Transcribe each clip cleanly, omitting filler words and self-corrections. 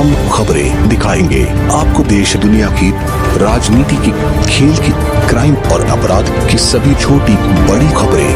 तमाम खबरें दिखाएंगे आपको देश दुनिया की राजनीति की, खेल की, क्राइम और अपराध की सभी छोटी बड़ी खबरें।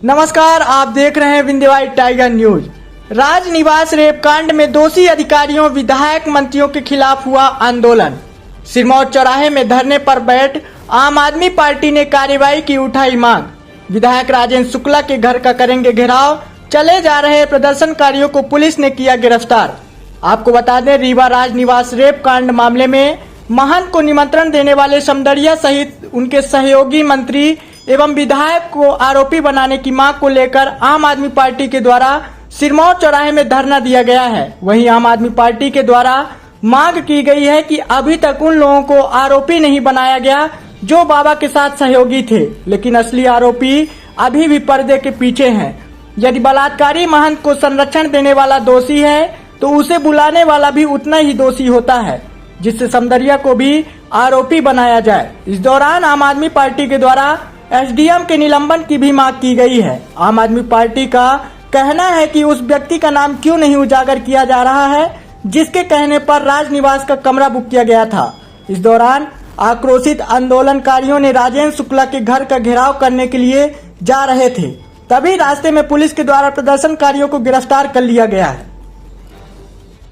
नमस्कार, आप देख रहे हैं विंध्यवाइट टाइगर न्यूज। राजनिवास रेप कांड में दोषी अधिकारियों, विधायक, मंत्रियों के खिलाफ हुआ आंदोलन। सिरमौर चौराहे में धरने पर बैठ आम आदमी पार्टी ने कार्रवाई की उठाई मांग। विधायक राजेंद्र शुक्ला के घर का करेंगे घेराव, चले जा रहे प्रदर्शनकारियों को पुलिस ने किया गिरफ्तार। आपको बता दें, रीवा राजनिवास रेप कांड मामले में महंत को निमंत्रण देने वाले समदड़िया सहित उनके सहयोगी मंत्री एवं विधायक को आरोपी बनाने की मांग को लेकर आम आदमी पार्टी के द्वारा सिरमौर चौराहे में धरना दिया गया है। वहीं आम आदमी पार्टी के द्वारा मांग की गई है कि अभी तक उन लोगों को आरोपी नहीं बनाया गया जो बाबा के साथ सहयोगी थे, लेकिन असली आरोपी अभी भी पर्दे के पीछे हैं। यदि बलात्कारी महंत को संरक्षण देने वाला दोषी है तो उसे बुलाने वाला भी उतना ही दोषी होता है, जिससे समदड़िया को भी आरोपी बनाया जाए। इस दौरान आम आदमी पार्टी के द्वारा एसडीएम के निलंबन की भी मांग की गई है। आम आदमी पार्टी का कहना है कि उस व्यक्ति का नाम क्यों नहीं उजागर किया जा रहा है जिसके कहने पर राजनिवास का कमरा बुक किया गया था। इस दौरान आक्रोशित आंदोलनकारियों ने राजेंद्र शुक्ला के घर का घेराव करने के लिए जा रहे थे, तभी रास्ते में पुलिस के द्वारा प्रदर्शनकारियों को गिरफ्तार कर लिया गया है।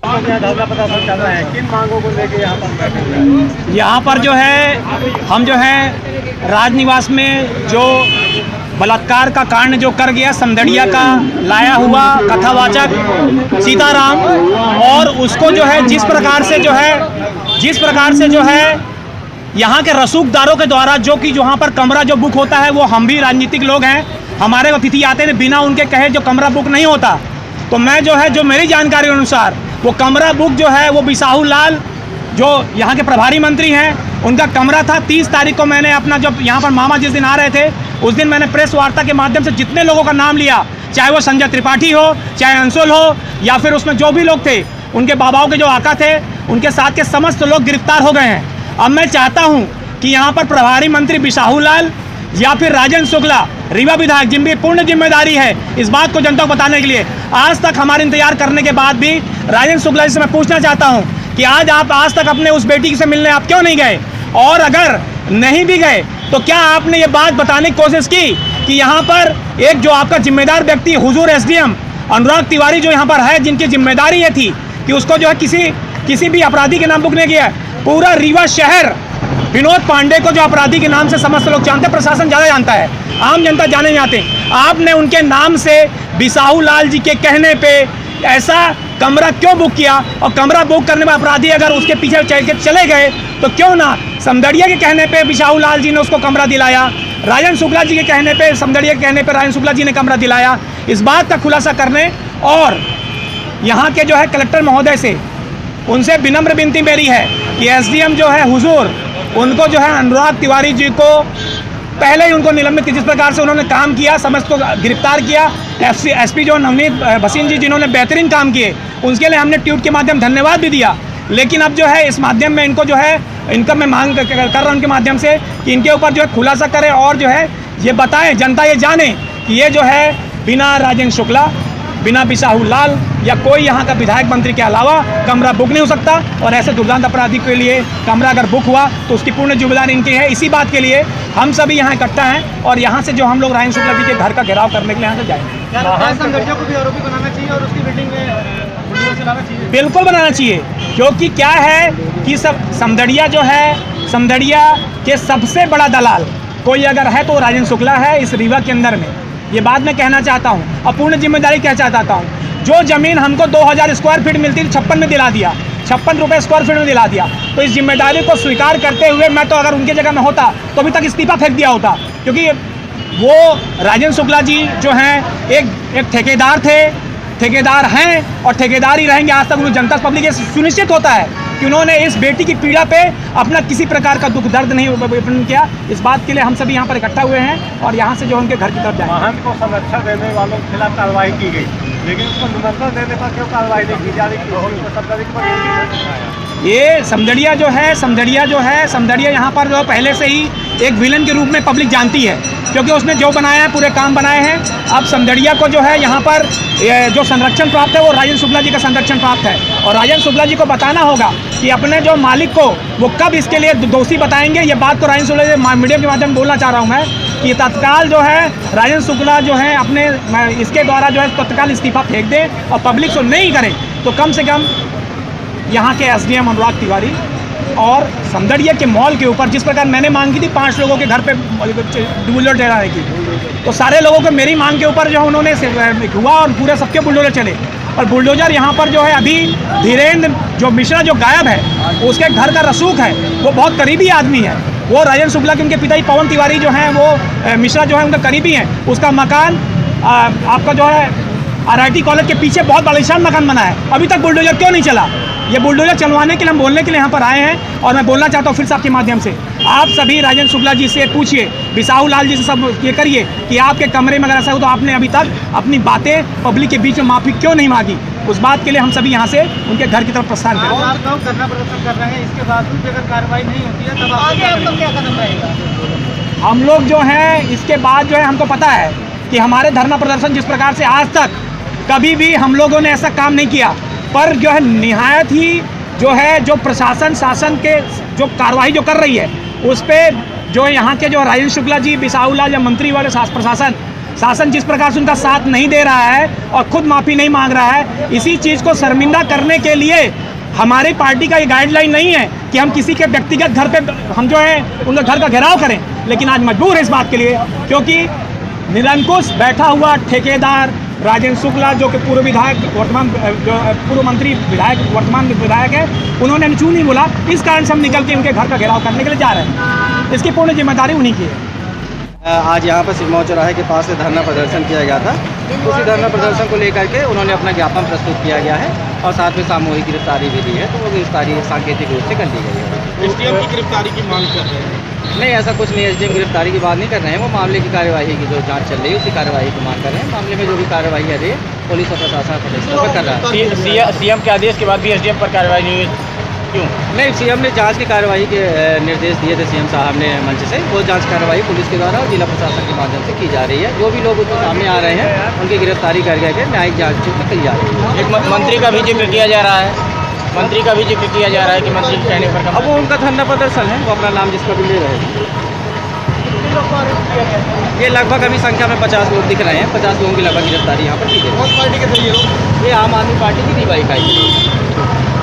किन मांगों को लेकर यहाँ पर जो है हम जो है राजनिवास में जो बलात्कार का कांड जो कर गया समदड़िया का लाया हुआ कथावाचक सीताराम, और उसको जो है जिस प्रकार से जो है यहाँ के रसूखदारों के द्वारा जो कि यहाँ पर कमरा जो बुक होता है, वो हम भी राजनीतिक लोग हैं, हमारे अतिथि आते हैं, बिना उनके कहे जो कमरा बुक नहीं होता। तो मैं जो है, जो मेरी जानकारी अनुसार वो कमरा बुक जो है वो बिसाहू लाल जो यहाँ के प्रभारी मंत्री हैं, उनका कमरा था। 30 तारीख को मैंने अपना जब यहाँ पर मामा जिस दिन आ रहे थे उस दिन मैंने प्रेस वार्ता के माध्यम से जितने लोगों का नाम लिया, चाहे वो संजय त्रिपाठी हो, चाहे अंशुल हो, या फिर उसमें जो भी लोग थे, उनके बाबाओं के जो आका थे, उनके साथ के समस्त लोग गिरफ्तार हो गए हैं। अब मैं चाहता हूँ कि यहाँ पर प्रभारी मंत्री बिसाहू लाल या फिर राजेंद्र शुक्ला, रीवा विधायक, जिनकी पूर्ण जिम्मेदारी है इस बात को जनता को बताने के लिए, आज तक हमारे इंतजार करने के बाद भी राजेंद्र शुक्ला जी से मैं पूछना चाहता हूं कि आज तक अपने उस बेटी से मिलने आप क्यों नहीं गए, और अगर नहीं भी गए तो क्या आपने ये बात बताने की कोशिश की कि यहाँ पर एक जो आपका जिम्मेदार व्यक्ति हुजूर एसडीएम अनुराग तिवारी जो यहाँ पर है, जिनकी जिम्मेदारी ये थी कि उसको जो है किसी भी अपराधी के नाम बुक नहीं किया। पूरा रीवा शहर विनोद पांडे को जो अपराधी के नाम से समस्त लोग जानते हैं, प्रशासन ज़्यादा जानता है, आम जनता जाने नहीं आते। आपने उनके नाम से बिसाहू लाल जी के कहने पे ऐसा कमरा क्यों बुक किया, और कमरा बुक करने में अपराधी अगर उसके पीछे चले गए तो क्यों ना समदड़िया के कहने पे बिसाहू लाल जी ने उसको कमरा दिलाया, राजेंद्र शुक्ला जी के कहने पे, समदड़िया के कहने पे राजेंद्र शुक्ला जी ने कमरा दिलाया। इस बात का खुलासा करने और यहाँ के जो है कलेक्टर महोदय से उनसे विनम्र विनती मेरी है कि एसडीएम जो है हुजूर, उनको जो है अनुराग तिवारी जी को पहले ही उनको निलंबित, जिस प्रकार से उन्होंने काम किया, समस्त को गिरफ्तार किया, एसपी जो नवनीत भसीन जी जिन्होंने बेहतरीन काम किए, उनके लिए हमने ट्वीट के माध्यम धन्यवाद भी दिया। लेकिन अब जो है इस माध्यम में इनको जो है इनका मैं मांग कर रहा हूँ उनके माध्यम से कि इनके ऊपर जो है खुलासा करें और जो है ये बताएं, जनता ये जाने कि ये जो है बिना राजेंद्र शुक्ला, बिना बिसाहू लाल या कोई यहाँ का विधायक मंत्री के अलावा कमरा बुक नहीं हो सकता, और ऐसे दुर्दांत अपराधी के लिए कमरा अगर बुक हुआ तो उसकी पूर्ण जिम्मेदारी इनकी है। इसी बात के लिए हम सभी यहाँ इकट्ठा हैं और यहाँ से जो हम लोग राजेंद्र शुक्ला जी के घर का घेराव करने के लिए यहाँ से जाएंगे। संगठनों को भी आरोपी बनाना चाहिए और उसकी बिल्डिंग में चलाना चाहिए। बिल्कुल बनाना चाहिए, क्योंकि क्या है कि सब समदड़िया जो है, समदड़िया के सबसे बड़ा दलाल कोई अगर है तो राजेंद्र शुक्ला है इस रीवा के अंदर में। ये बात मैं कहना चाहता हूँ और पूर्ण जिम्मेदारी कहना चाहता हूँ। जो ज़मीन हमको 2000 स्क्वायर फीट मिलती थी 56 में दिला दिया, 56 रुपये स्क्वायर फीट में दिला दिया। तो इस जिम्मेदारी को स्वीकार करते हुए मैं तो अगर उनके जगह में होता तो अभी तक इस्तीफा फेंक दिया होता, क्योंकि वो राजेंद्र शुक्ला जी जो हैं एक ठेकेदार थे, ठेकेदार हैं और ठेकेदार ही रहेंगे आज तक। उन्हें जनता पब्लिक सुनिश्चित होता है कि उन्होंने इस बेटी की पीड़ा पे अपना किसी प्रकार का दुख दर्द नहीं व्यक्त किया। इस बात के लिए हम सभी यहाँ पर इकट्ठा हुए हैं और यहाँ से जो उनके घर की तरफ जाएंगे। महंत को संरक्षण देने वालों के खिलाफ कार्रवाई की गई, लेकिन उसको निमंत्रण देने पर क्यों कार्रवाई नहीं की जा रही? ये समदड़िया जो है समदड़िया यहाँ पर जो पहले से ही एक विलन के रूप में पब्लिक जानती है, क्योंकि उसने जो बनाया है पूरे काम बनाए हैं। अब समदड़िया को जो है यहाँ पर जो संरक्षण प्राप्त है वो राजन शुक्ला जी का संरक्षण प्राप्त है, और राजन शुक्ला जी को बताना होगा कि अपने जो मालिक को वो कब इसके लिए दोषी बताएंगे। ये बात को राजन शुक्ला जी मीडिया के माध्यम से बोलना चाह रहा हूँ मैं कि तत्काल जो है राजन शुक्ला जो है अपने इसके द्वारा जो है तत्काल इस्तीफा फेंक दें, और पब्लिक से नहीं करें तो कम से कम यहाँ के एसडीएम अनुराग तिवारी और समदड़िया के मॉल के ऊपर जिस प्रकार मैंने मांग की थी 5 लोगों के घर पे बुलडोजर चलाने की, तो सारे लोगों को मेरी मांग के ऊपर जो उन्होंने हुआ और पूरे सबके बुलडोजर चले। और बुलडोजर यहाँ पर जो है अभी धीरेन्द्र जो मिश्रा जो गायब है, उसके घर का रसूख है, वो बहुत करीबी आदमी है। वो राजन शुक्ला के उनके पिताजी पवन तिवारी जो हैं वो मिश्रा जो है उनका करीबी हैं। उसका मकान आपका जो है RIT कॉलेज के पीछे बहुत बलिशान मकान बना है, अभी तक बुलडोजर क्यों नहीं चला? ये बुलडोजर चलवाने के लिए हम बोलने के लिए यहाँ पर आए हैं। और मैं बोलना चाहता हूँ फिर से आपके माध्यम से, आप सभी राजन शुक्ला जी से पूछिए, बिसाहू लाल जी से सब ये करिए कि आपके कमरे में अगर ऐसा हो तो आपने अभी तक अपनी बातें पब्लिक के बीच में माफ़ी क्यों नहीं मांगी। उस बात के लिए हम सभी यहाँ से उनके घर की तरफ प्रस्थान करें। धरना प्रदर्शन कर रहे हैं, इसके बावजूद अगर कार्रवाई नहीं होती है तब आगे आपका क्या कदम रहेगा? हम लोग जो हैं इसके बाद जो है हमको पता है कि हमारे धरना प्रदर्शन जिस प्रकार से आज तक कभी भी हम लोगों ने ऐसा काम नहीं किया, पर जो है निहायत ही जो है जो प्रशासन शासन के जो कार्रवाई जो कर रही है उस पर जो यहाँ के जो राजन शुक्ला जी बिसाहू लाल या मंत्री वाले शासन जिस प्रकार से उनका साथ नहीं दे रहा है और खुद माफ़ी नहीं मांग रहा है, इसी चीज़ को शर्मिंदा करने के लिए हमारी पार्टी का ये गाइडलाइन नहीं है कि हम किसी के व्यक्तिगत घर पे हम जो है उनके घर का घेराव करें। लेकिन आज मजबूर है इस बात के लिए, क्योंकि निरंकुश बैठा हुआ ठेकेदार राजन शुक्ला जो कि पूर्व विधायक वर्तमान जो पूर्व मंत्री विधायक वर्तमान विधायक है, उन्होंने चू नहीं बोला। इस कारण से हम निकल के उनके घर का घेराव करने के लिए जा रहे हैं। इसकी पूर्ण जिम्मेदारी उन्हीं की है। आज यहाँ पर सिरमौर चौराहे के पास से धरना प्रदर्शन किया गया था। उसी धरना प्रदर्शन को लेकर के उन्होंने अपना ज्ञापन प्रस्तुत किया गया है और साथ में सामूहिक गिरफ्तारी भी दी है। तो वो गिरफ्तारी सांकेतिक रूप से कर दी गई है। एसडीएम की गिरफ्तारी की मांग कर रहे हैं? नहीं, ऐसा कुछ नहीं, एसडीएम गिरफ्तारी की बात नहीं कर रहे हैं। वो मामले की कार्यवाही की जो जांच चल रही है उसी कार्यवाही की मांग कर रहे हैं। मामले में जो भी कार्यवाही है पुलिस और प्रशासन प्रदेश पर कर रहा है। सीएम के आदेश के बाद भी एसडीएम पर कार्रवाई नहीं हुई, क्यों? नहीं, सीएम ने जांच की कार्यवाही के निर्देश दिए थे सीएम साहब ने मंच से। वो जांच कार्रवाई पुलिस के द्वारा और जिला प्रशासन के माध्यम से की जा रही है। जो भी लोग उसके सामने आ रहे हैं उनकी गिरफ्तारी कर के न्यायिक जांच की जा रही है। एक मंत्री का भी जिक्र किया जा रहा है, मंत्री का भी जिक्र किया जा रहा है कि मंत्री के कहने पर अब वो उनका धरना प्रदर्शन है, वो अपना नाम जिसका भी ले रहे हैं। ये लगभग अभी संख्या में 50 लोग दिख रहे हैं। 50 लोगों की लगभग गिरफ्तारी यहाँ पर की गई है। पार्टी के सही है। ये आम आदमी पार्टी की दी इकाई है।